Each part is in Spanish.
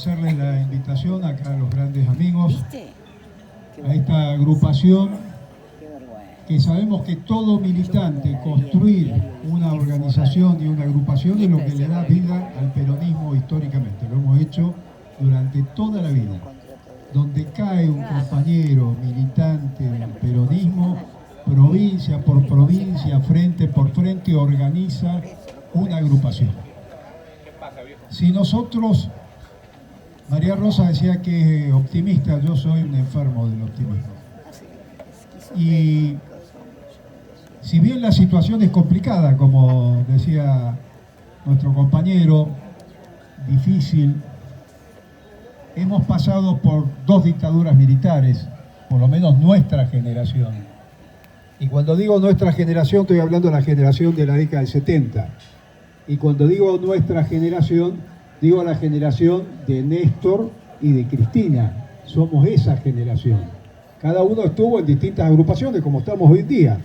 hacerles la invitación acá a los grandes amigos, a esta agrupación que sabemos que todo militante, construir una organización y una agrupación es lo que le da vida al peronismo históricamente. Lo hemos hecho durante toda la vida. Donde cae un compañero militante del peronismo, provincia por provincia, frente por frente, organiza una agrupación. Si nosotros, María Rosa decía que es optimista, yo soy un enfermo del optimismo. Y si bien la situación es complicada, como decía nuestro compañero, difícil, hemos pasado por 2 dictaduras militares, por lo menos nuestra generación. Y cuando digo nuestra generación, estoy hablando de la generación de la década del 70. Y cuando digo nuestra generación, digo la generación de Néstor y de Cristina. Somos esa generación. Cada uno estuvo en distintas agrupaciones, como estamos hoy en día.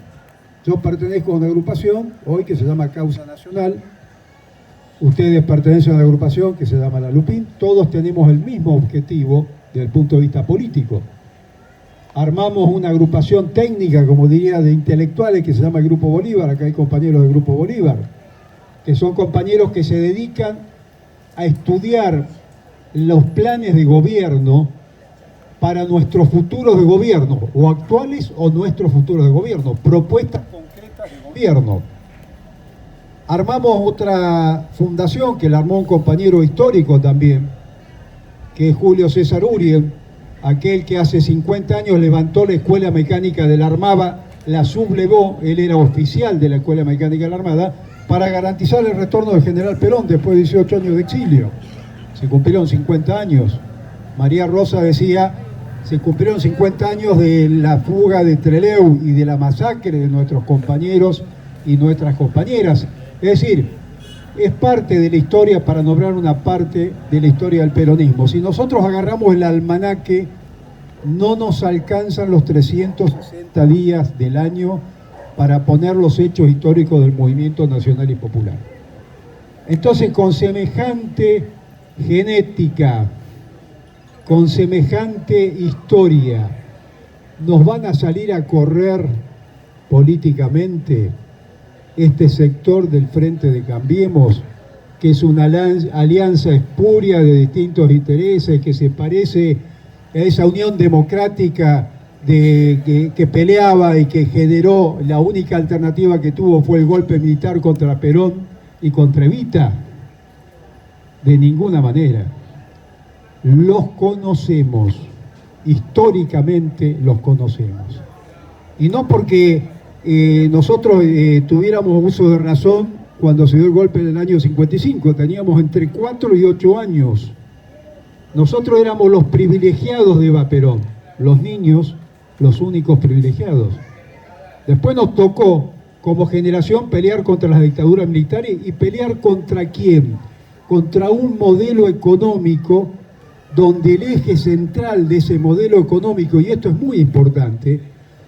Yo pertenezco a una agrupación, hoy que se llama Causa Nacional. Ustedes pertenecen a una agrupación que se llama La Lupín. Todos tenemos el mismo objetivo desde el punto de vista político. Armamos una agrupación técnica, como diría, de intelectuales que se llama el Grupo Bolívar. Acá hay compañeros del Grupo Bolívar, que son compañeros que se dedican a estudiar los planes de gobierno para nuestros futuros de gobierno, o actuales o nuestros futuros de gobierno, propuestas concretas de gobierno. Armamos otra fundación que la armó un compañero histórico también, que es Julio César Urien, aquel que hace 50 años levantó la Escuela Mecánica de la Armada, la sublevó, él era oficial de la Escuela Mecánica de la Armada, para garantizar el retorno del general Perón después de 18 años de exilio. Se cumplieron 50 años. María Rosa decía, se cumplieron 50 años de la fuga de Trelew y de la masacre de nuestros compañeros y nuestras compañeras. Es decir, es parte de la historia, para nombrar una parte de la historia del peronismo. Si nosotros agarramos el almanaque, no nos alcanzan los 360 días del año para poner los hechos históricos del movimiento nacional y popular. Entonces, con semejante genética, con semejante historia, ¿nos van a salir a correr políticamente este sector del Frente de Cambiemos, que es una alianza espuria de distintos intereses, que se parece a esa Unión Democrática que peleaba y que generó, la única alternativa que tuvo fue el golpe militar contra Perón y contra Evita? De ninguna manera. Los conocemos, históricamente los conocemos. Y no porque nosotros tuviéramos uso de razón cuando se dio el golpe en el año 55, teníamos entre 4 y 8 años. Nosotros éramos los privilegiados de Eva Perón, los niños, los únicos privilegiados. Después nos tocó, como generación, pelear contra las dictaduras militares. ¿Y pelear contra quién? Contra un modelo económico donde el eje central de ese modelo económico, y esto es muy importante,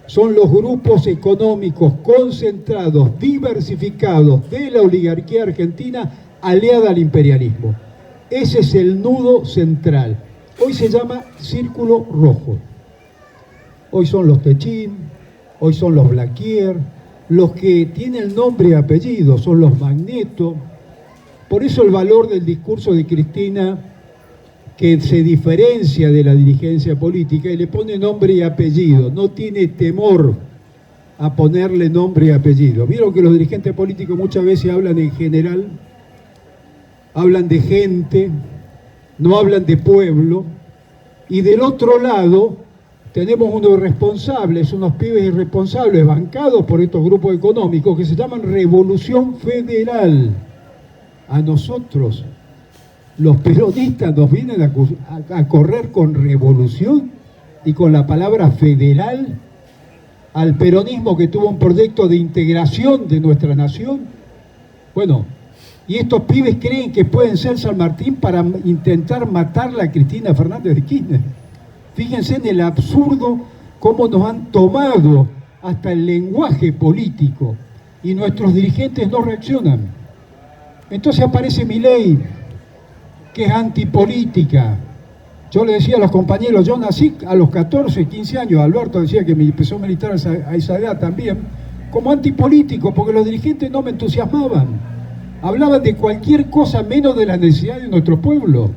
son los grupos económicos concentrados, diversificados de la oligarquía argentina aliada al imperialismo. Ese es el nudo central. Hoy se llama Círculo Rojo. Hoy son los Techín, hoy son los Blaquier, los que tienen nombre y apellido, son los Magneto. Por eso el valor del discurso de Cristina, que se diferencia de la dirigencia política y le pone nombre y apellido, no tiene temor a ponerle nombre y apellido. Vieron que los dirigentes políticos muchas veces hablan en general, hablan de gente, no hablan de pueblo, y del otro lado tenemos unos irresponsables, unos pibes irresponsables bancados por estos grupos económicos que se llaman Revolución Federal. A nosotros, los peronistas, nos vienen a correr con revolución y con la palabra federal al peronismo, que tuvo un proyecto de integración de nuestra nación. Bueno, y estos pibes creen que pueden ser San Martín para intentar matarla a Cristina Fernández de Kirchner. Fíjense en el absurdo, cómo nos han tomado hasta el lenguaje político y nuestros dirigentes no reaccionan. Entonces aparece Milei que es antipolítica. Yo le decía a los compañeros, yo nací a los 14, 15 años, Alberto decía que me empezó a militar a esa edad también, como antipolítico, porque los dirigentes no me entusiasmaban. Hablaban de cualquier cosa menos de la necesidad de nuestro pueblo.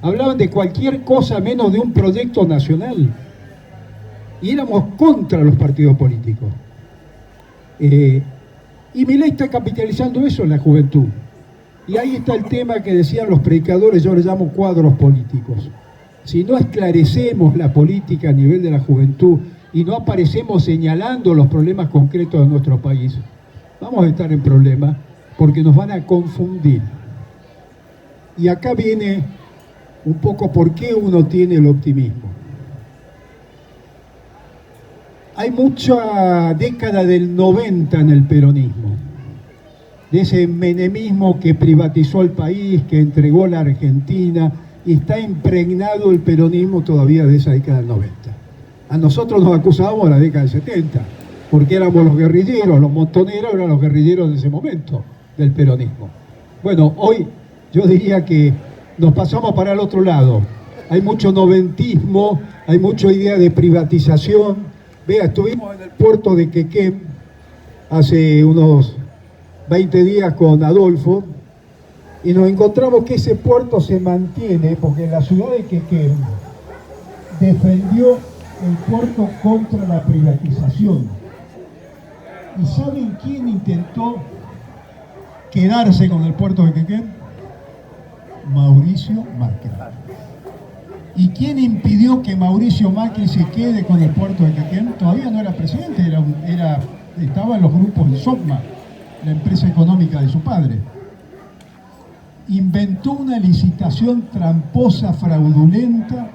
Hablaban de cualquier cosa menos de un proyecto nacional. Y éramos contra los partidos políticos. Y Milei está capitalizando eso en la juventud. Y ahí está el tema que decían los predicadores, yo le llamo cuadros políticos. Si no esclarecemos la política a nivel de la juventud y no aparecemos señalando los problemas concretos de nuestro país, vamos a estar en problemas porque nos van a confundir. Y acá viene un poco por qué uno tiene el optimismo. Hay mucha década del 90 en el peronismo, de ese menemismo que privatizó el país, que entregó la Argentina, y está impregnado el peronismo todavía de esa década del 90. A nosotros nos acusábamos de la década del 70, porque éramos los guerrilleros, los montoneros eran los guerrilleros de ese momento del peronismo. Bueno, hoy yo diría que nos pasamos para el otro lado. Hay mucho noventismo, hay mucha idea de privatización. Vea, estuvimos en el puerto de Quequén hace unos 20 días con Adolfo y nos encontramos que ese puerto se mantiene porque la ciudad de Quequén defendió el puerto contra la privatización. ¿Y saben quién intentó quedarse con el puerto de Quequén? Mauricio Macri. ¿Y quién impidió que Mauricio Macri se quede con el puerto de Quequén? Todavía no era presidente, estaba en los grupos de SOCMA, la empresa económica de su padre. Inventó una licitación tramposa, fraudulenta,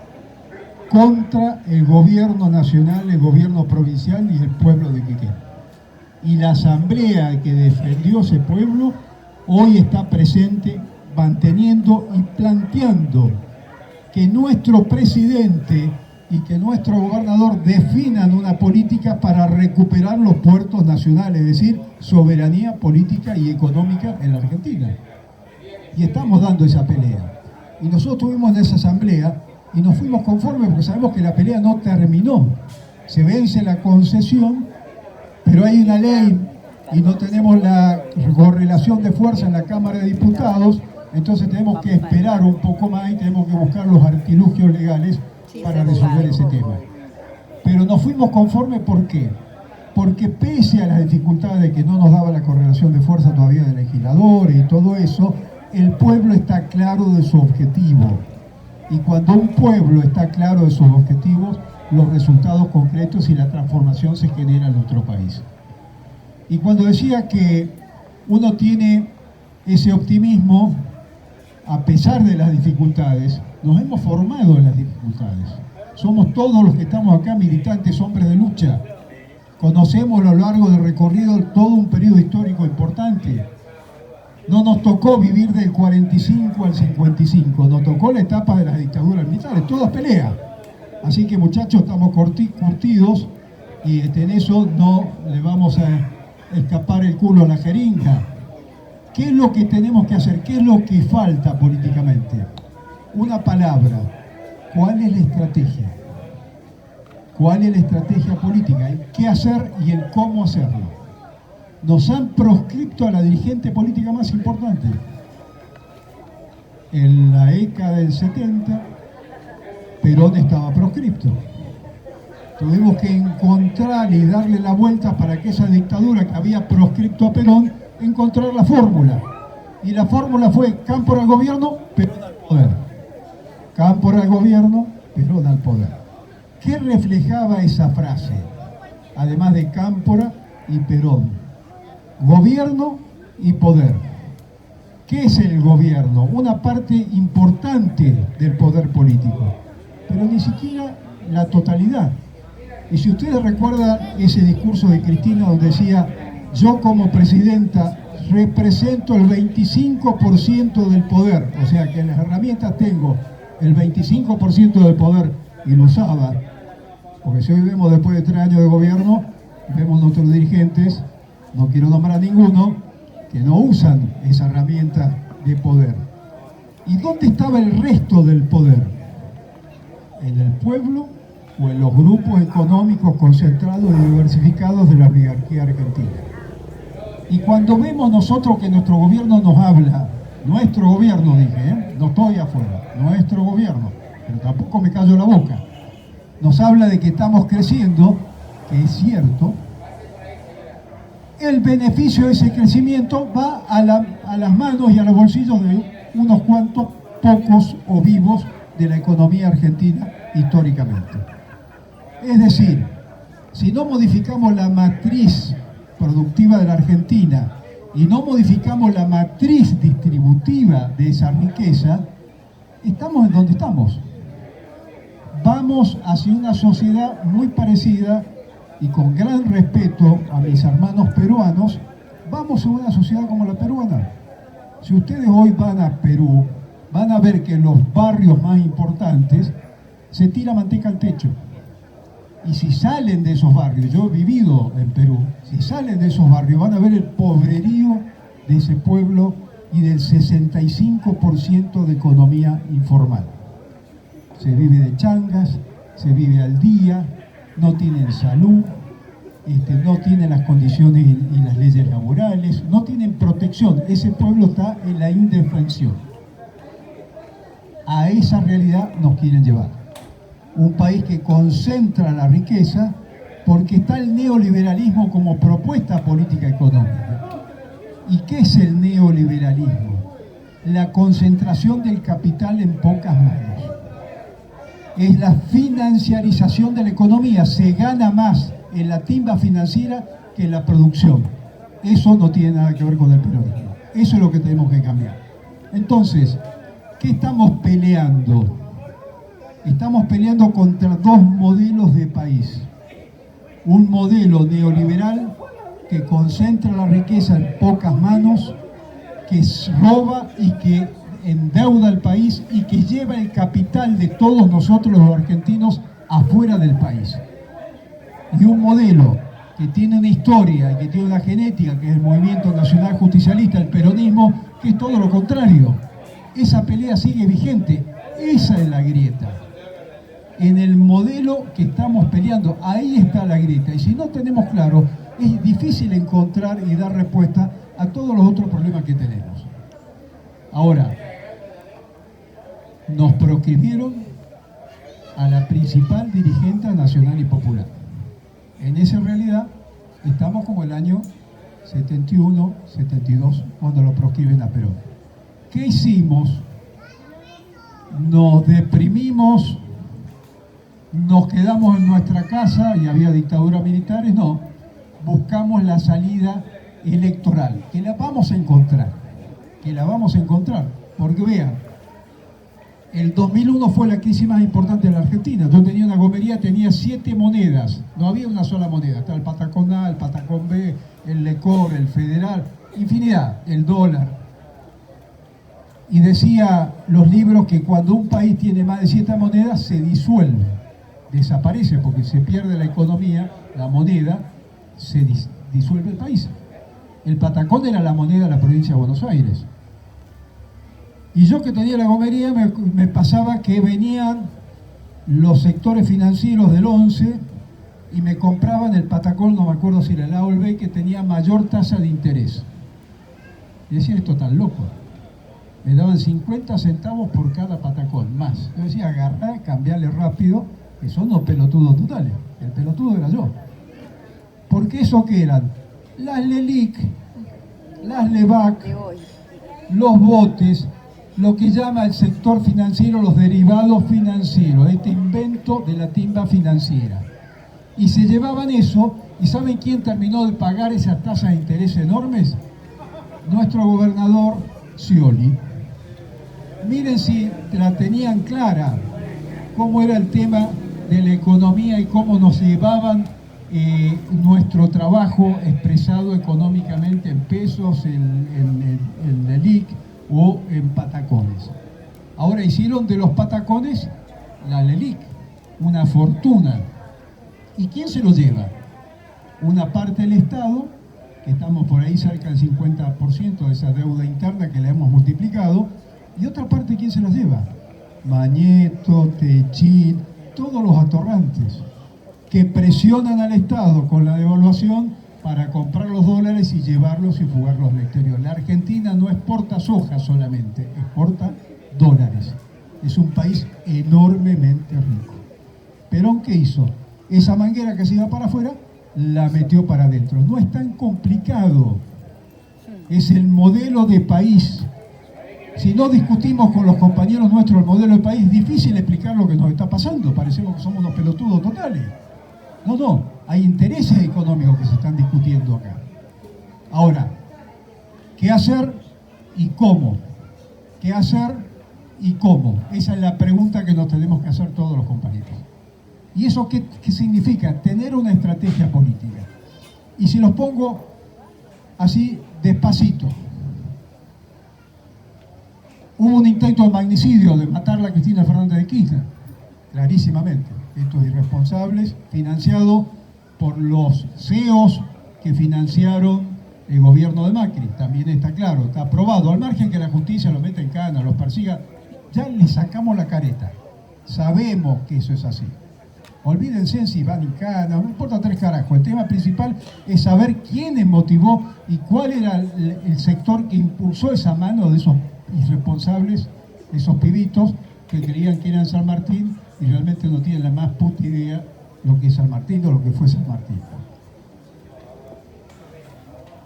contra el gobierno nacional, el gobierno provincial y el pueblo de Quequén. Y la asamblea que defendió ese pueblo hoy está presente manteniendo y planteando que nuestro presidente y que nuestro gobernador definan una política para recuperar los puertos nacionales, es decir, soberanía política y económica en la Argentina. Y estamos dando esa pelea. Y nosotros estuvimos en esa asamblea y nos fuimos conformes porque sabemos que la pelea no terminó. Se vence la concesión, pero hay una ley y no tenemos la correlación de fuerza en la Cámara de Diputados, entonces tenemos que esperar un poco más y tenemos que buscar los artilugios legales para resolver ese tema. Pero nos fuimos conformes, ¿por qué? Porque pese a las dificultades de que no nos daba la correlación de fuerza todavía de legisladores y todo eso, el pueblo está claro de su objetivo. Y cuando un pueblo está claro de sus objetivos, los resultados concretos y la transformación se genera en nuestro país. Y cuando decía que uno tiene ese optimismo, a pesar de las dificultades, nos hemos formado en las dificultades. Somos todos los que estamos acá militantes, hombres de lucha. Conocemos a lo largo del recorrido todo un periodo histórico importante. No nos tocó vivir del 45 al 55, nos tocó la etapa de las dictaduras militares, todas peleas. Así que muchachos, estamos curtidos y en eso no le vamos a escapar el culo a la jeringa. ¿Qué es lo que tenemos que hacer? ¿Qué es lo que falta políticamente? Una palabra. ¿Cuál es la estrategia? ¿Cuál es la estrategia política? El qué hacer y el cómo hacerlo. Nos han proscripto a la dirigente política más importante. En la década del 70, Perón estaba proscripto. Tuvimos que encontrar y darle la vuelta para que esa dictadura que había proscripto a Perón, encontrar la fórmula. Y la fórmula fue Cámpora al gobierno, Perón al poder. Cámpora al gobierno, Perón al poder. ¿Qué reflejaba esa frase? Además de Cámpora y Perón. Gobierno y poder. ¿Qué es el gobierno? Una parte importante del poder político, pero ni siquiera la totalidad. Y si ustedes recuerdan ese discurso de Cristina donde decía: yo como presidenta represento el 25% del poder, o sea que en las herramientas tengo el 25% del poder, y lo usaba, porque si hoy vemos después de 3 años de gobierno, vemos nuestros dirigentes, no quiero nombrar a ninguno, que no usan esa herramienta de poder. ¿Y dónde estaba el resto del poder? ¿En el pueblo o en los grupos económicos concentrados y diversificados de la oligarquía argentina? Y cuando vemos nosotros que nuestro gobierno nos habla, nuestro gobierno dije, no estoy afuera, nuestro gobierno, pero tampoco me callo la boca, nos habla de que estamos creciendo, que es cierto, el beneficio de ese crecimiento va a las manos y a los bolsillos de unos cuantos pocos o vivos de la economía argentina históricamente. Es decir, si no modificamos la matriz productiva de la Argentina y no modificamos la matriz distributiva de esa riqueza, estamos en donde estamos. Vamos hacia una sociedad muy parecida, y con gran respeto a mis hermanos peruanos, vamos a una sociedad como la peruana. Si ustedes hoy van a Perú, van a ver que en los barrios más importantes se tira manteca al techo. Y si salen de esos barrios, yo he vivido en Perú, si salen de esos barrios van a ver el pobrerío de ese pueblo y del 65% de economía informal. Se vive de changas, se vive al día, no tienen salud, no tienen las condiciones y las leyes laborales, no tienen protección. Ese pueblo está en la indefensión. A esa realidad nos quieren llevar. Un país que concentra la riqueza porque está el neoliberalismo como propuesta política económica. ¿Y qué es el neoliberalismo? La concentración del capital en pocas manos. Es la financiarización de la economía. Se gana más en la timba financiera que en la producción. Eso no tiene nada que ver con el peronismo. Eso es lo que tenemos que cambiar. Entonces, ¿qué estamos peleando? Estamos peleando contra dos modelos de país. Un modelo neoliberal que concentra la riqueza en pocas manos, que roba y que endeuda al país y que lleva el capital de todos nosotros los argentinos afuera del país. Y un modelo que tiene una historia y que tiene una genética, que es el Movimiento Nacional Justicialista, el peronismo, que es todo lo contrario. Esa pelea sigue vigente. Esa es la grieta. En el modelo que estamos peleando, ahí está la grieta. Y si no tenemos claro, es difícil encontrar y dar respuesta a todos los otros problemas que tenemos. Ahora, nos proscribieron a la principal dirigente nacional y popular. En esa realidad estamos como el año 71, 72, cuando lo proscriben a Perón. ¿Qué hicimos? Nos deprimimos, nos quedamos en nuestra casa y había dictaduras militares. No, buscamos la salida electoral, que la vamos a encontrar, porque vean, el 2001 fue la crisis más importante de la Argentina. Yo tenía una gomería, tenía 7 monedas, no había una sola moneda, estaba el Patacón A, el Patacón B, el Lecor, el Federal, infinidad, el dólar. Y decía los libros que cuando un país tiene más de 7 monedas se disuelve, desaparece porque se pierde la economía, la moneda, se disuelve el país. El Patacón era la moneda de la provincia de Buenos Aires. Y yo que tenía la gomería me pasaba que venían los sectores financieros del 11 y me compraban el Patacón, no me acuerdo si era el A o el B, que tenía mayor tasa de interés. Y decía, esto tan loco. Me daban 50 centavos por cada Patacón, más. Yo decía, agarrá, cambiarle rápido, que son los pelotudos totales. El pelotudo era yo. Porque eso que eran las LELIC, las LEVAC, los botes, lo que llama el sector financiero los derivados financieros, este invento de la timba financiera. Y se llevaban eso, ¿y saben quién terminó de pagar esas tasas de interés enormes? Nuestro gobernador Scioli. Miren si la tenían clara, cómo era el tema de la economía y cómo nos llevaban nuestro trabajo expresado económicamente en pesos, en LELIC o en patacones. Ahora hicieron de los patacones la LELIC, una fortuna. ¿Y quién se lo lleva? Una parte del Estado, que estamos por ahí cerca del 50% de esa deuda interna que le hemos multiplicado, ¿Y otra parte quién se los lleva? Mañeto, Techín, todos los atorrantes que presionan al Estado con la devaluación para comprar los dólares y llevarlos y fugarlos al exterior. La Argentina no exporta soja solamente, exporta dólares. Es un país enormemente rico. Perón, ¿qué hizo? Esa manguera que se iba para afuera, la metió para adentro. No es tan complicado. Es el modelo de país. Si no discutimos con los compañeros nuestros el modelo de país, es difícil explicar lo que nos está pasando. Parecemos que somos unos pelotudos totales. No, hay intereses económicos que se están discutiendo acá. Ahora, ¿qué hacer y cómo? ¿Qué hacer y cómo? Esa es la pregunta que nos tenemos que hacer todos los compañeros. ¿Y eso qué significa? Tener una estrategia política. Y si los pongo así, despacito. Hubo un intento de magnicidio, de matar a Cristina Fernández de Kirchner, clarísimamente. Estos irresponsables, financiados por los CEOs que financiaron el gobierno de Macri. También está claro, está aprobado, al margen que la justicia los meta en cana, los persiga. Ya les sacamos la careta. Sabemos que eso es así. Olvídense si van en cana, no importa tres carajos. El tema principal es saber quién motivó y cuál era el sector que impulsó esa mano de esos irresponsables, esos pibitos que creían que eran San Martín y realmente no tienen la más puta idea lo que es San Martín o lo que fue San Martín.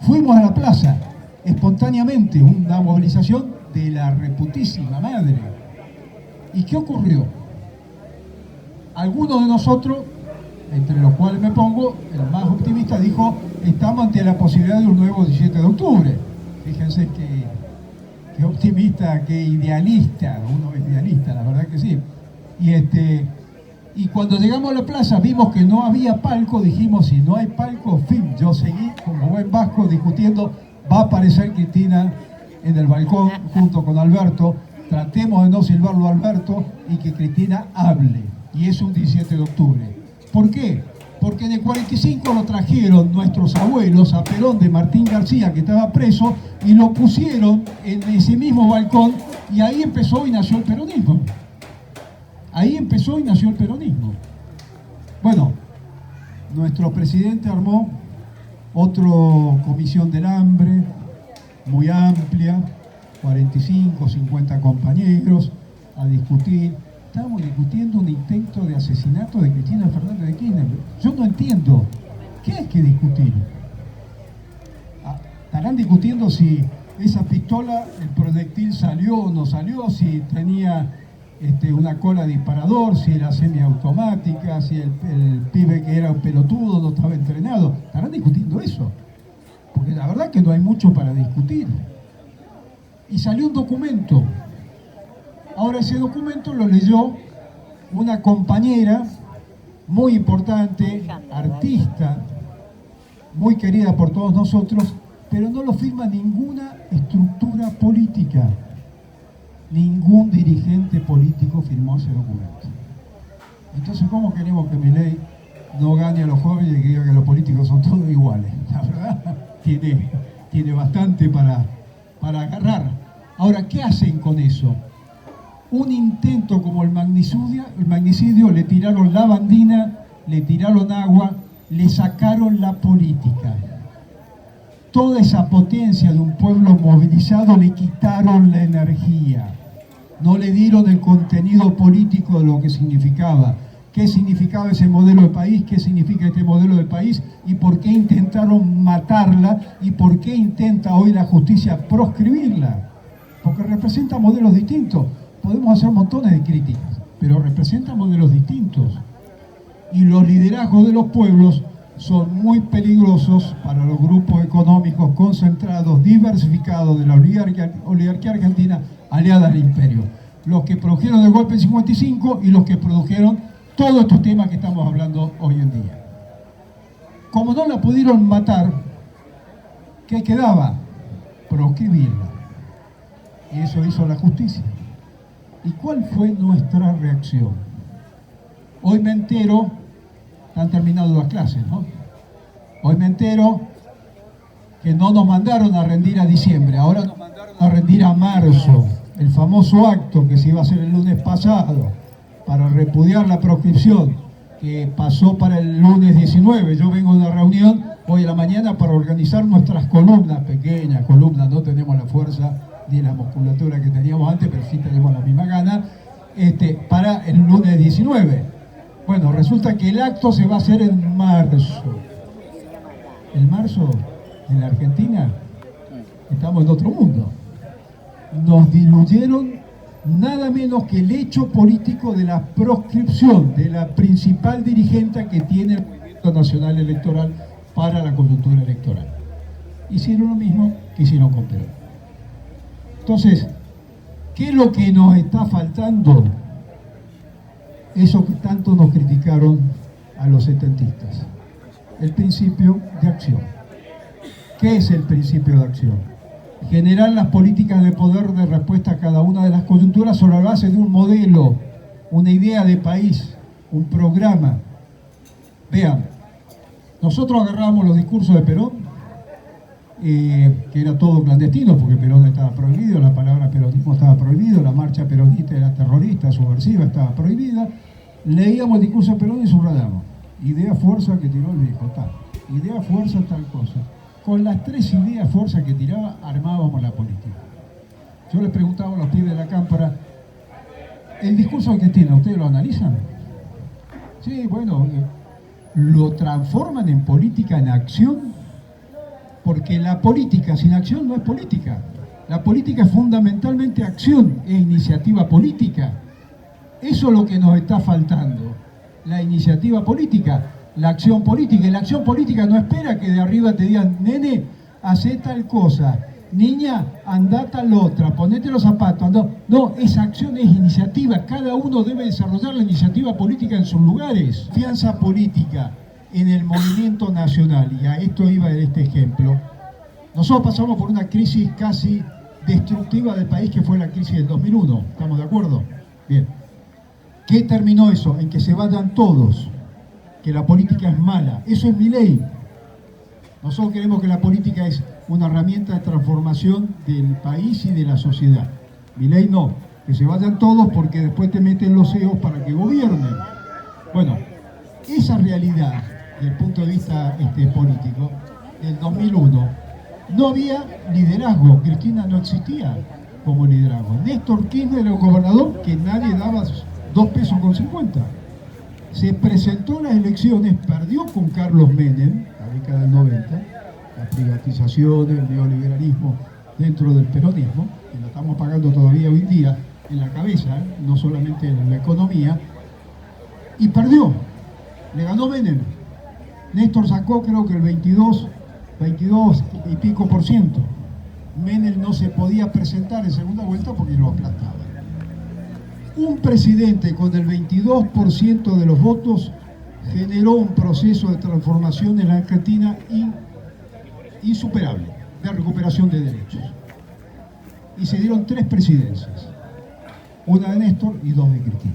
Fuimos a la plaza, espontáneamente, una movilización de la reputísima madre. ¿Y qué ocurrió? Algunos de nosotros, entre los cuales me pongo, el más optimista, dijo, estamos ante la posibilidad de un nuevo 17 de octubre. Fíjense qué optimista, qué idealista, uno es idealista, la verdad que sí. Y cuando llegamos a la plaza vimos que no había palco, dijimos, si no hay palco, fin. Yo seguí como buen vasco discutiendo, va a aparecer Cristina en el balcón junto con Alberto, tratemos de no silbarlo a Alberto y que Cristina hable. Y es un 17 de octubre. ¿Por qué? Porque en el 45 lo trajeron nuestros abuelos a Perón de Martín García, que estaba preso, y lo pusieron en ese mismo balcón, y ahí empezó y nació el peronismo. Ahí empezó y nació el peronismo. Bueno, nuestro presidente armó otra comisión del hambre, muy amplia, 45, 50 compañeros, a discutir. Estamos discutiendo un intento de asesinato de Cristina Fernández de Kirchner. Yo no entiendo. ¿Qué hay que discutir? Estarán discutiendo si esa pistola, el proyectil salió o no salió, si tenía una cola disparador, si era semiautomática, si el pibe que era un pelotudo no estaba entrenado. Estarán discutiendo eso. Porque la verdad que no hay mucho para discutir. Y salió un documento. Ahora ese documento lo leyó una compañera muy importante, artista, muy querida por todos nosotros, pero no lo firma ninguna estructura política. Ningún dirigente político firmó ese documento. Entonces, ¿cómo queremos que Milei no gane a los jóvenes y que diga que los políticos son todos iguales? La verdad, tiene bastante para agarrar. Ahora, ¿qué hacen con eso? Un intento como el magnicidio, le tiraron la bandina, le tiraron agua, le sacaron la política. Toda esa potencia de un pueblo movilizado le quitaron la energía. No le dieron el contenido político de lo que significaba. ¿Qué significaba ese modelo de país? ¿Qué significa este modelo de país? ¿Y por qué intentaron matarla? ¿Y por qué intenta hoy la justicia proscribirla? Porque representa modelos distintos. Podemos hacer montones de críticas, pero representa modelos distintos. Y los liderazgos de los pueblos son muy peligrosos para los grupos económicos concentrados, diversificados de la oligarquía argentina aliada al imperio. Los que produjeron el golpe en 55 y los que produjeron todos estos temas que estamos hablando hoy en día. Como no la pudieron matar, ¿qué quedaba? Proscribirla. Y eso hizo la justicia. ¿Y cuál fue nuestra reacción? Hoy me entero, han terminado las clases, ¿no? Hoy me entero que no nos mandaron a rendir a diciembre, ahora nos mandaron a rendir a marzo. el famoso acto que se iba a hacer el lunes pasado para repudiar la proscripción, que pasó para el lunes 19. Yo vengo de una reunión hoy a la mañana para organizar nuestras columnas, pequeñas columnas, no tenemos la fuerza ni la musculatura que teníamos antes, pero sí tenemos la misma gana, para el lunes 19. Bueno, resulta que el acto se va a hacer en marzo. ¿En marzo? ¿En la Argentina? Estamos en otro mundo. Nos diluyeron nada menos que el hecho político de la proscripción de la principal dirigente que tiene el Movimiento Nacional Electoral para la coyuntura electoral. Hicieron lo mismo que hicieron con Perón. Entonces, ¿qué es lo que nos está faltando? Eso que tanto nos criticaron a los setentistas. El principio de acción. ¿Qué es el principio de acción? Generar las políticas de poder de respuesta a cada una de las coyunturas sobre la base de un modelo, una idea de país, un programa. Vean, nosotros agarrábamos los discursos de Perón, que era todo clandestino, porque Perón estaba prohibido, la palabra peronismo estaba prohibido, la marcha peronista era terrorista, subversiva, estaba prohibida. Leíamos el discurso de Perón y subrayamos. Idea, fuerza que tiró el viejo, tal. Idea, fuerza, tal cosa. Con las tres ideas, fuerza que tiraba, armábamos la política. Yo les preguntaba a los pibes de la cámpora, ¿el discurso de Cristina, ustedes lo analizan? Sí, bueno, lo transforman en política en acción, porque la política sin acción no es política. La política es fundamentalmente acción, es iniciativa política. Eso es lo que nos está faltando, la iniciativa política. La acción política, y la acción política no espera que de arriba te digan, nene, hacé tal cosa, niña, andá tal otra, ponete los zapatos, andá. No, esa acción es iniciativa, cada uno debe desarrollar la iniciativa política en sus lugares. Confianza política en el movimiento nacional, y a esto iba este ejemplo. Nosotros pasamos por una crisis casi destructiva del país, que fue la crisis del 2001, ¿estamos de acuerdo? Bien. ¿Qué terminó eso? En que se vayan todos. Que la política es mala. Eso es Milei. Nosotros queremos que la política es una herramienta de transformación del país y de la sociedad. Milei no, que se vayan todos porque después te meten los CEOs para que gobiernen. Bueno, esa realidad, desde el punto de vista político, del 2001, no había liderazgo. Cristina no existía como liderazgo. Néstor Kirchner era el gobernador que nadie daba 2,50 pesos. Se presentó en las elecciones, perdió con Carlos Menem, la década del 90, la privatización, el neoliberalismo dentro del peronismo, que lo estamos pagando todavía hoy día en la cabeza, no solamente en la economía, y perdió, le ganó Menem. Néstor sacó creo que el 22 y pico por ciento. Menem no se podía presentar en segunda vuelta porque lo aplastaba. Un presidente con el 22% de los votos generó un proceso de transformación en la Argentina insuperable, de recuperación de derechos. Y se dieron 3 presidencias, una de Néstor y 2 de Cristina.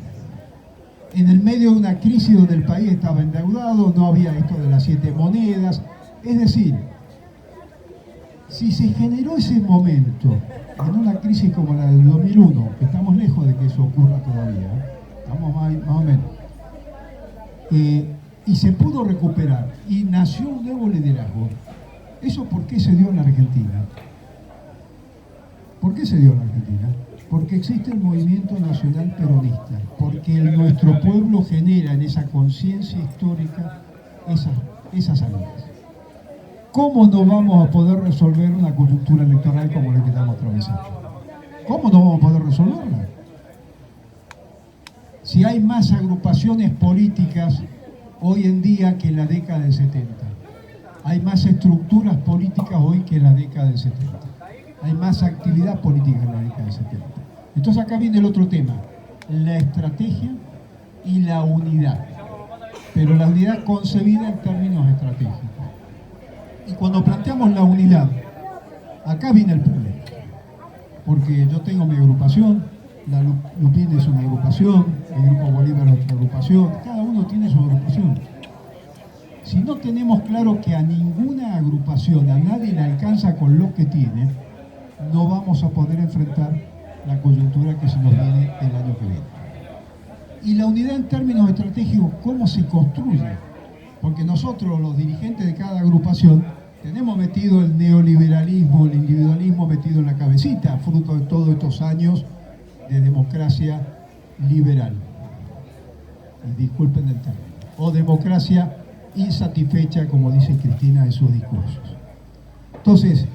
En el medio de una crisis donde el país estaba endeudado, no había esto de las 7 monedas, es decir, si se generó ese momento en una crisis como la del 2001, que estamos lejos de que eso ocurra todavía, estamos más o menos, y se pudo recuperar, y nació un nuevo liderazgo. ¿Eso por qué se dio en la Argentina? ¿Por qué se dio en la Argentina? Porque existe el movimiento nacional peronista, porque nuestro pueblo genera en esa conciencia histórica esas salidas. ¿Cómo no vamos a poder resolver una coyuntura electoral como la que estamos atravesando? ¿Cómo no vamos a poder resolverla? Si hay más agrupaciones políticas hoy en día que en la década del 70. Hay más estructuras políticas hoy que en la década del 70. Hay más actividad política en la década del 70. Entonces acá viene el otro tema, la estrategia y la unidad. Pero la unidad concebida en términos estratégicos. Y cuando planteamos la unidad, acá viene el problema. Porque yo tengo mi agrupación, la Lupín es una agrupación, el Grupo Bolívar es otra agrupación, cada uno tiene su agrupación. Si no tenemos claro que a ninguna agrupación, a nadie le alcanza con lo que tiene, no vamos a poder enfrentar la coyuntura que se nos viene el año que viene. Y la unidad en términos estratégicos, ¿cómo se construye? Porque nosotros, los dirigentes de cada agrupación, tenemos metido el neoliberalismo, el individualismo metido en la cabecita, fruto de todos estos años de democracia liberal. Y disculpen el término. O democracia insatisfecha, como dice Cristina en sus discursos. Entonces,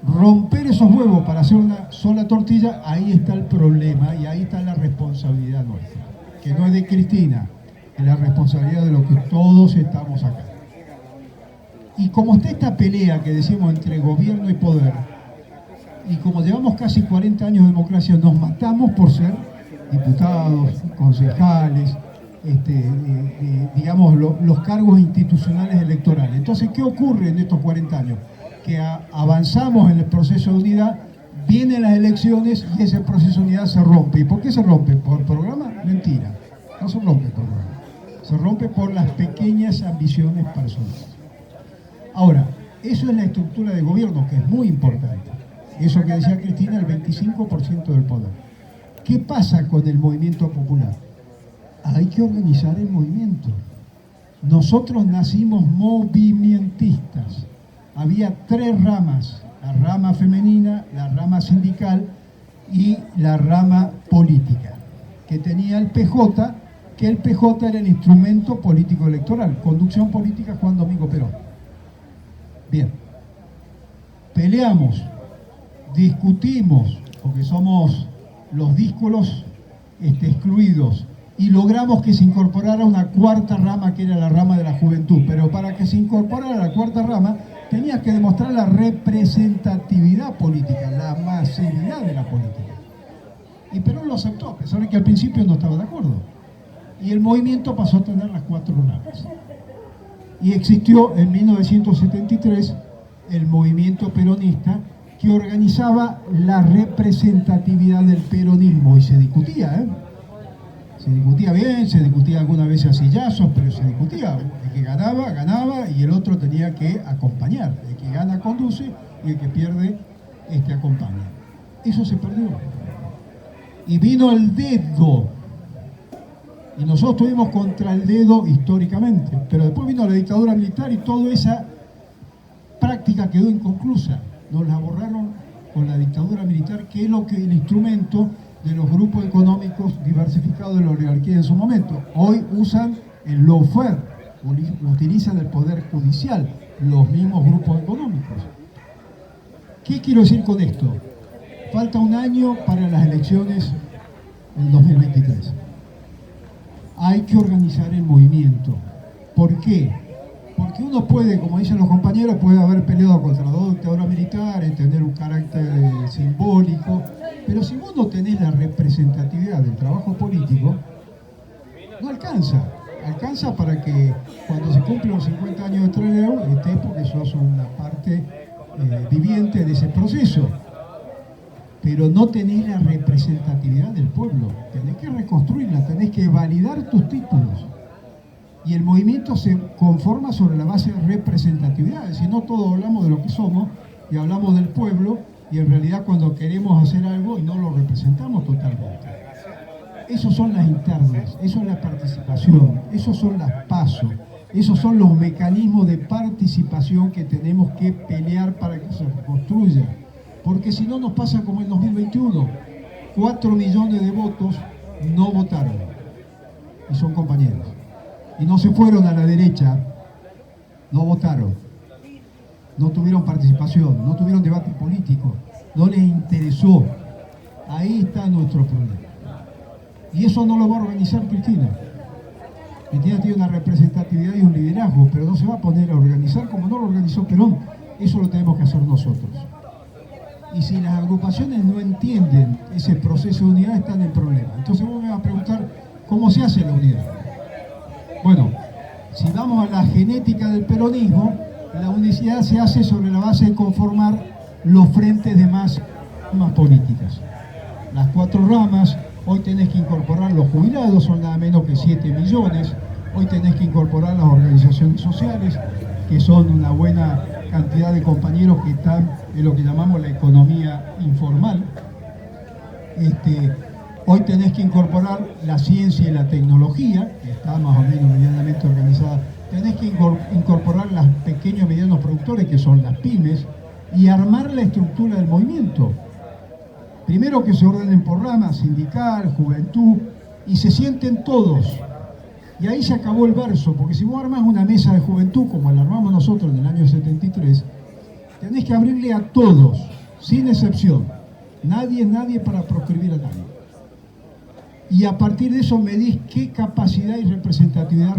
romper esos huevos para hacer una sola tortilla, ahí está el problema y ahí está la responsabilidad nuestra. Que no es de Cristina, es la responsabilidad de los que todos estamos acá. Y como está esta pelea que decimos entre gobierno y poder, y como llevamos casi 40 años de democracia, nos matamos por ser diputados, concejales, digamos, los cargos institucionales electorales. Entonces, ¿qué ocurre en estos 40 años? Que avanzamos en el proceso de unidad, vienen las elecciones y ese proceso de unidad se rompe. ¿Y por qué se rompe? ¿Por programa? Mentira. No se rompe por programa. Se rompe por las pequeñas ambiciones personales. Ahora, eso es la estructura de gobierno, que es muy importante. Eso que decía Cristina, el 25% del poder. ¿Qué pasa con el movimiento popular? Hay que organizar el movimiento. Nosotros nacimos movimentistas. Había 3 ramas, la rama femenina, la rama sindical y la rama política, que tenía el PJ, que el PJ era el instrumento político electoral, conducción política Juan Domingo Perón. Bien, peleamos, discutimos, porque somos los díscolos excluidos, y logramos que se incorporara una 4ª rama, que era la rama de la juventud. Pero para que se incorporara la 4ª rama, tenías que demostrar la representatividad política, la masividad de la política. Y Perón lo aceptó, a pesar de que al principio no estaba de acuerdo. Y el movimiento pasó a tener las 4 ramas. Y existió en 1973 el movimiento peronista, que organizaba la representatividad del peronismo. Y se discutía, Se discutía bien, se discutía algunas veces a sillazos, pero se discutía. El que ganaba, ganaba, y el otro tenía que acompañar. El que gana conduce y el que pierde acompaña. Eso se perdió. Y vino el dedo. Y nosotros estuvimos contra el dedo históricamente. Pero después vino la dictadura militar y toda esa práctica quedó inconclusa. Nos la borraron con la dictadura militar, que es el instrumento de los grupos económicos diversificados de la oligarquía en su momento. Hoy usan el lawfare, utilizan el poder judicial, los mismos grupos económicos. ¿Qué quiero decir con esto? Falta un año para las elecciones del 2023. Hay que organizar el movimiento. ¿Por qué? Porque uno puede, como dicen los compañeros, puede haber peleado contra 2 dictaduras militares, tener un carácter simbólico, pero si vos no tenés la representatividad del trabajo político, no alcanza. Alcanza para que cuando se cumplen los 50 años de Trelew, estés, porque sos una parte viviente de ese proceso. Pero no tenés la representatividad del pueblo. Tenés que reconstruirla, tenés que validar tus títulos. Y el movimiento se conforma sobre la base de representatividad. Si no, todos hablamos de lo que somos y hablamos del pueblo, y en realidad cuando queremos hacer algo y no lo representamos totalmente. Esos son las internas, eso es la participación, esos son las pasos, esos son los mecanismos de participación que tenemos que pelear para que se reconstruya. Porque si no nos pasa como en 2021, 4 millones de votos no votaron, y son compañeros. Y no se fueron a la derecha, no votaron, no tuvieron participación, no tuvieron debate político, no les interesó. Ahí está nuestro problema. Y eso no lo va a organizar Cristina. Cristina tiene una representatividad y un liderazgo, pero no se va a poner a organizar como no lo organizó Perón. Eso lo tenemos que hacer nosotros. Y si las agrupaciones no entienden ese proceso de unidad, están en problema. Entonces vos me vas a preguntar, ¿cómo se hace la unidad? Bueno, si vamos a la genética del peronismo, la unidad se hace sobre la base de conformar los frentes de más políticas. Las 4 ramas, hoy tenés que incorporar los jubilados, son nada menos que 7 millones. Hoy tenés que incorporar las organizaciones sociales, que son una buena cantidad de compañeros que están en lo que llamamos la economía informal. Hoy tenés que incorporar la ciencia y la tecnología, que está más o menos medianamente organizada. Tenés que incorporar los pequeños y medianos productores, que son las pymes, y armar la estructura del movimiento. Primero que se ordenen por ramas, sindical, juventud, y se sienten todos. Y ahí se acabó el verso, porque si vos armás una mesa de juventud, como la armamos nosotros en el año 73, tenés que abrirle a todos, sin excepción. Nadie para proscribir a nadie. Y a partir de eso medís qué capacidad y representatividad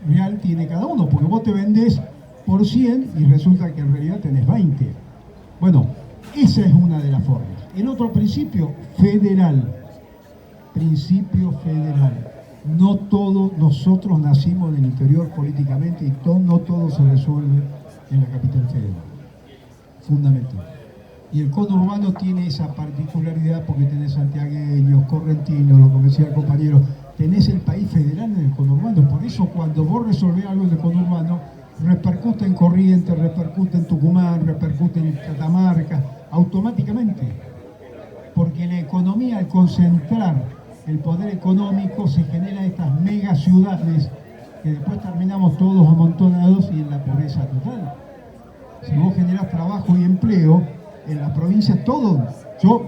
real tiene cada uno, porque vos te vendés por 100 y resulta que en realidad tenés 20. Bueno, esa es una de las formas. El otro principio, federal. Principio federal. No todos nosotros nacimos en el interior políticamente y no todo se resuelve en la capital federal. Fundamental. Y el conurbano tiene esa particularidad porque tenés santiagueños, correntinos, lo que decía el compañero, tenés el país federal en el conurbano. Por eso cuando vos resolvés algo en el conurbano, repercute en Corrientes, repercute en Tucumán, repercute en Catamarca, automáticamente. Porque la economía, al concentrar el poder económico, se generan estas mega ciudades que después terminamos todos amontonados y en la pobreza total. Si vos generás trabajo y empleo, en las provincias todo, yo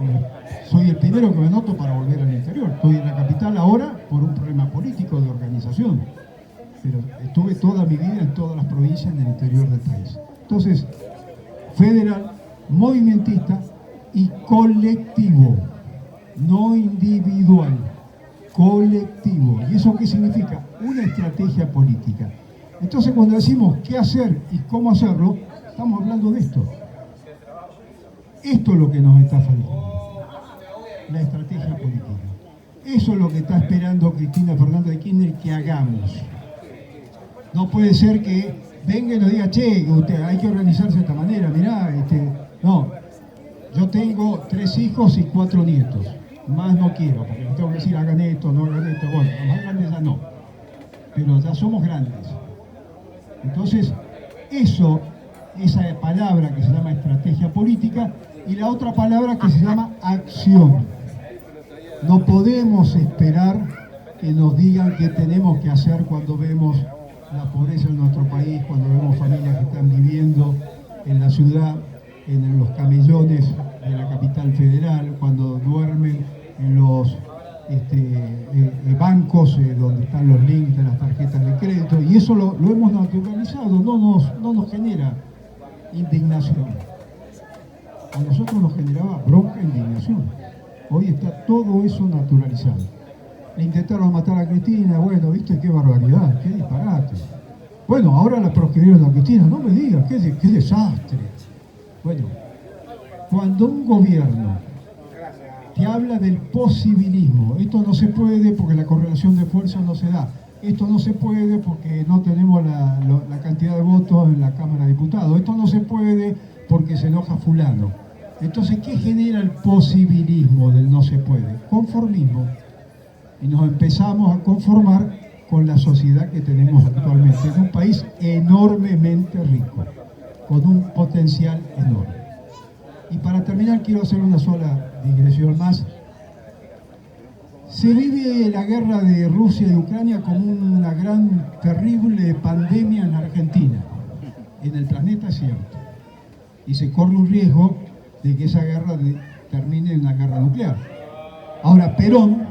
soy el primero que me anoto para volver al interior. Estoy en la capital ahora por un problema político de organización, pero estuve toda mi vida en todas las provincias en el interior del país. Entonces, federal, movimentista y colectivo, no individual, colectivo. ¿Y eso qué significa? Una estrategia política. Entonces, cuando decimos qué hacer y cómo hacerlo, estamos hablando de esto. Esto es lo que nos está faltando, la estrategia política. Eso es lo que está esperando Cristina Fernández de Kirchner que hagamos. No puede ser que venga y nos diga, che, usted, hay que organizarse de esta manera, mirá, no. Yo tengo 3 hijos y 4 nietos, más no quiero, porque les tengo que decir, hagan esto, no hagan esto, bueno, los más grandes ya no, pero ya somos grandes. Entonces, esa palabra que se llama estrategia política, y la otra palabra que se llama acción. No podemos esperar que nos digan qué tenemos que hacer cuando vemos la pobreza en nuestro país, cuando vemos familias que están viviendo en la ciudad, en los camellones de la capital federal, cuando duermen en los bancos donde están los links de las tarjetas de crédito, y eso lo hemos naturalizado, no nos genera indignación. A nosotros nos generaba bronca e indignación. Hoy está todo eso naturalizado. Le intentaron matar a Cristina, bueno, viste, qué barbaridad, qué disparate. Bueno, ahora la proscribieron a Cristina, no me digas, qué desastre. Bueno, cuando un gobierno te habla del posibilismo, esto no se puede porque la correlación de fuerzas no se da, esto no se puede porque no tenemos la cantidad de votos en la Cámara de Diputados, esto no se puede porque se enoja fulano. Entonces, ¿qué genera el posibilismo del no se puede? Conformismo. Y nos empezamos a conformar con la sociedad que tenemos actualmente, en un país enormemente rico, con un potencial enorme. Y para terminar, quiero hacer una sola digresión más. Se vive la guerra de Rusia y Ucrania como una gran, terrible pandemia en Argentina. En el planeta es cierto. Y se corre un riesgo de que esa guerra termine en una guerra nuclear. Ahora, Perón,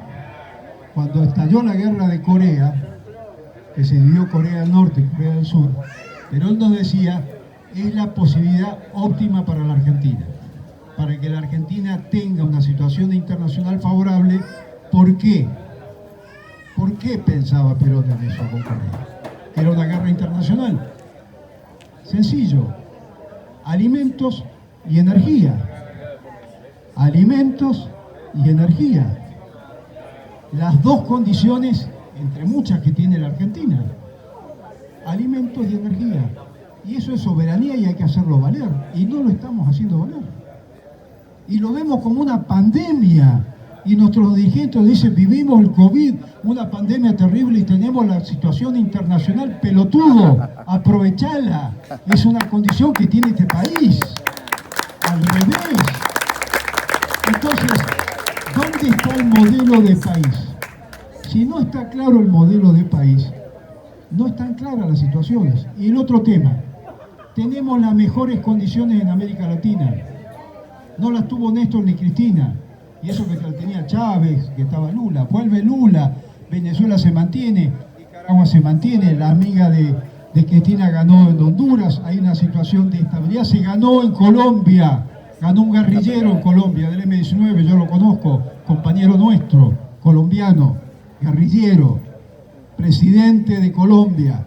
cuando estalló la guerra de Corea, que se dividió Corea del Norte y Corea del Sur, Perón nos decía, es la posibilidad óptima para la Argentina, para que la Argentina tenga una situación internacional favorable. ¿Por qué? ¿Por qué pensaba Perón en eso con Corea? Que era una guerra internacional. Sencillo. Alimentos y energía. Alimentos y energía. Las dos condiciones, entre muchas que tiene la Argentina. Alimentos y energía. Y eso es soberanía y hay que hacerlo valer. Y no lo estamos haciendo valer. Y lo vemos como una pandemia. Y nuestros dirigentes dicen, vivimos el COVID, una pandemia terrible y tenemos la situación internacional, pelotudo, aprovechala. Es una condición que tiene este país. Al revés. Entonces, ¿dónde está el modelo de país. Si no está claro el modelo de país, no están claras las situaciones. Y el otro tema, tenemos las mejores condiciones en América Latina. No las tuvo Néstor ni Cristina. Y eso que tenía Chávez, que estaba Lula. Vuelve Lula, Venezuela se mantiene, Nicaragua se mantiene, la amiga de Cristina ganó en Honduras, hay una situación de estabilidad. Se ganó en Colombia, ganó un guerrillero en Colombia del M-19, yo lo conozco, compañero nuestro, colombiano, guerrillero, presidente de Colombia.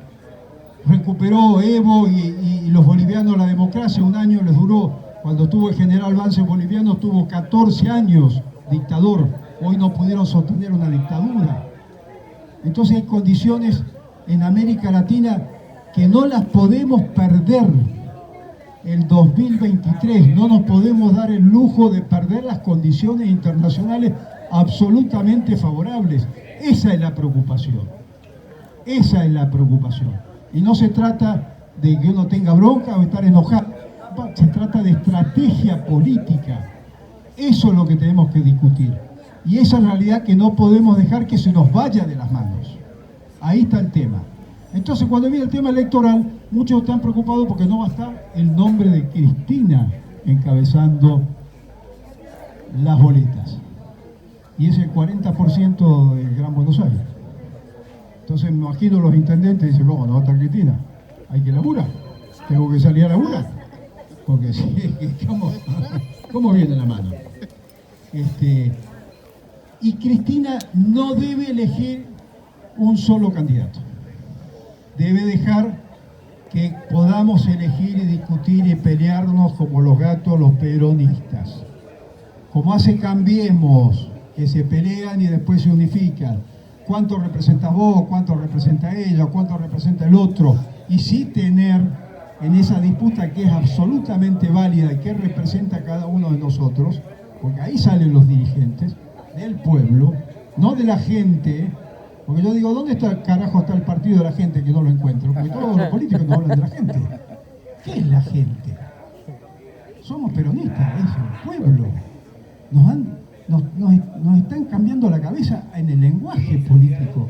Recuperó Evo y los bolivianos la democracia, un año les duró. Cuando estuvo el general Vance boliviano, tuvo 14 años dictador. Hoy no pudieron sostener una dictadura. Entonces hay condiciones en América Latina que no las podemos perder. El 2023 no nos podemos dar el lujo de perder las condiciones internacionales absolutamente favorables. Esa es la preocupación. Esa es la preocupación. Y no se trata de que uno tenga bronca o estar enojado. Se trata de estrategia política. Eso es lo que tenemos que discutir. Y esa realidad que no podemos dejar que se nos vaya de las manos. Ahí está el tema. Entonces, cuando viene el tema electoral, muchos están preocupados porque no va a estar el nombre de Cristina encabezando las boletas. Y es el 40% del Gran Buenos Aires. Entonces, me imagino los intendentes dicen, ¿cómo no va a estar Cristina? Hay que laburar. Tengo que salir a laburar. Porque sí, ¿cómo viene la mano? Y Cristina no debe elegir un solo candidato. Debe dejar que podamos elegir y discutir y pelearnos como los gatos, los peronistas. Como hace Cambiemos, que se pelean y después se unifican. ¿Cuánto representa vos? ¿Cuánto representa ella? ¿Cuánto representa el otro? Y sí tener en esa disputa que es absolutamente válida y que representa a cada uno de nosotros, porque ahí salen los dirigentes del pueblo, no de la gente, porque yo digo, ¿dónde está carajo está el partido de la gente que no lo encuentro? Porque todos los políticos no hablan de la gente. ¿Qué es la gente? Somos peronistas, es el pueblo. Nos están cambiando la cabeza en el lenguaje político,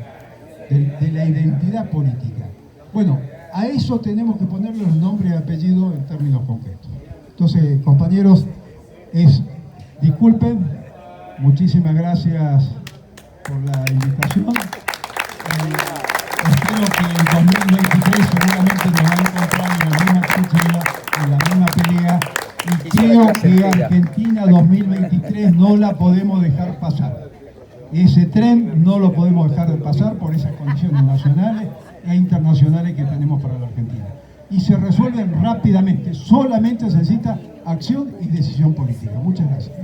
de la identidad política. Bueno, a eso tenemos que ponerle el nombre y apellido en términos concretos. Entonces, compañeros, disculpen, muchísimas gracias por la invitación. Espero que en 2023 seguramente nos van a encontrar en la misma trinchera, en la misma pelea. Y creo que Argentina 2023 no la podemos dejar pasar. Ese tren no lo podemos dejar de pasar por esas condiciones nacionales e internacionales que tenemos para la Argentina. Y se resuelven rápidamente, solamente se necesita acción y decisión política. Muchas gracias.